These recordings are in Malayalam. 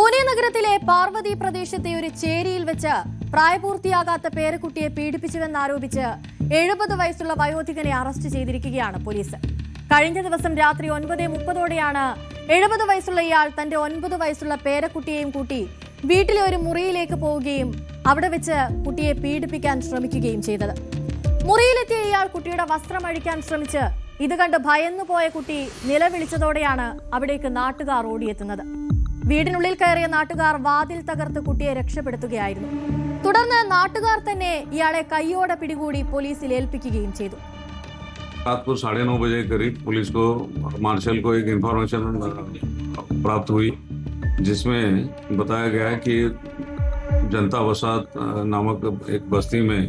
പൂനെ നഗരത്തിലെ പാർവതി പ്രദേശത്തെ ഒരു ചേരിയിൽ വെച്ച് പ്രായപൂർത്തിയാകാത്ത പേരക്കുട്ടിയെ പീഡിപ്പിച്ചുവെന്നാരോപിച്ച് 70 വയസ്സുള്ള വയോധികനെ അറസ്റ്റ് ചെയ്തിരിക്കുകയാണ് പോലീസ്. കഴിഞ്ഞ ദിവസം രാത്രി 9:30ഓടെയാണ് 70 വയസ്സുള്ള ഇയാൾ തന്റെ 9 വയസ്സുള്ള പേരക്കുട്ടിയെയും കൂട്ടി വീട്ടിലെ ഒരു മുറിയിലേക്ക് പോവുകയും അവിടെ വെച്ച് കുട്ടിയെ പീഡിപ്പിക്കാൻ ശ്രമിക്കുകയും ചെയ്തത്. മുറിയിലെത്തിയ ഇയാൾ കുട്ടിയുടെ വസ്ത്രം അഴിക്കാൻ ശ്രമിച്ച് ഇത് കണ്ട് ഭയന്നുപോയ കുട്ടി നിലവിളിച്ചതോടെയാണ് അവിടേക്ക് നാട്ടുകാർ ഓടിയെത്തുന്നത്. വീടിനുള്ളിൽ കയറിയ നാട്ടുകാർ വാതിൽ തകർത്ത് കുട്ടിയെ രക്ഷപ്പെടുത്തുകയായിരുന്നു. തുടർന്ന് നാട്ടുകാർ തന്നെ ഇയാളെ കൈയോടെ പിടികൂടി പോലീസിൽ ഏൽപ്പിക്കുകയും ചെയ്തു. रात को 9:30 बजे करीब पुलिस को मार्शल को एक इंफॉर्मेशन प्राप्त हुई जिसमें बताया गया है कि जनता वसात नामक एक बस्ती में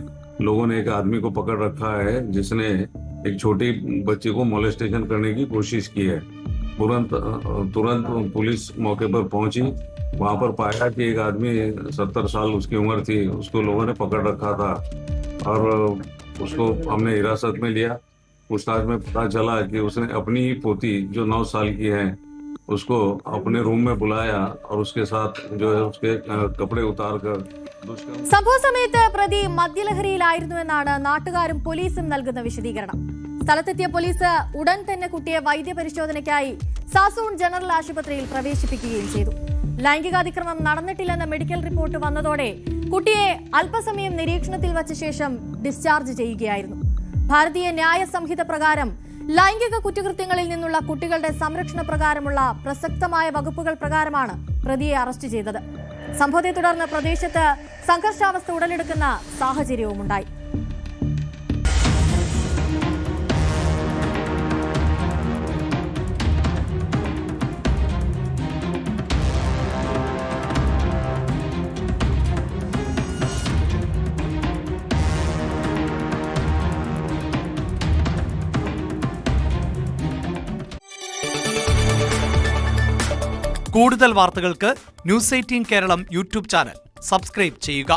लोगों ने एक आदमी को पकड़ रखा है जिसने एक छोटी बच्ची को मोलेस्टेशन करने की कोशिश की है। तुरंत पुलिस मौके पर पहुंची। वहां पर पाया कि एक आदमी 70 साल उसकी उम्र थी, उसको लोगों ने पकड़ रखा था और उसको हमने हिरासत में लिया। पूछताछ में पता चला कि उसने अपनी ही पोती जो 9 साल की है उसको अपने रूम में बुलाया और उसके साथ जो है उसके कपड़े उतार कर സംഭവ സമയത്ത് പ്രതി മദ്യലഹരിയിലായിരുന്നുവെന്നാണ് നാട്ടുകാരും പോലീസും നൽകുന്ന വിശദീകരണം. സ്ഥലത്തെത്തിയ പോലീസ് ഉടൻ തന്നെ കുട്ടിയെ വൈദ്യപരിശോധനയ്ക്കായി സാസൂൺ ജനറൽ ആശുപത്രിയിൽ പ്രവേശിപ്പിക്കുകയും ചെയ്തു. ലൈംഗികാതിക്രമം നടന്നിട്ടില്ലെന്ന മെഡിക്കൽ റിപ്പോർട്ട് വന്നതോടെ കുട്ടിയെ അല്പസമയം നിരീക്ഷണത്തിൽ വച്ച ശേഷം ഡിസ്ചാർജ് ചെയ്യുകയായിരുന്നു. ഭാരതീയ ന്യായ സംഹിത പ്രകാരം ലൈംഗിക കുറ്റകൃത്യങ്ങളിൽ നിന്നുള്ള കുട്ടികളുടെ സംരക്ഷണ പ്രകാരമുള്ള പ്രസക്തമായ വകുപ്പുകൾ പ്രകാരമാണ് പ്രതിയെ അറസ്റ്റ് ചെയ്തത്. സംഭവത്തെ തുടർന്ന് പ്രദേശത്ത് സംഘർഷാവസ്ഥ ഉടലെടുക്കുന്ന സാഹചര്യവുമുണ്ടായി. കൂടുതൽ വാർത്തകൾക്ക് news 18 Keralam YouTube channel subscribe ചെയ്യുക.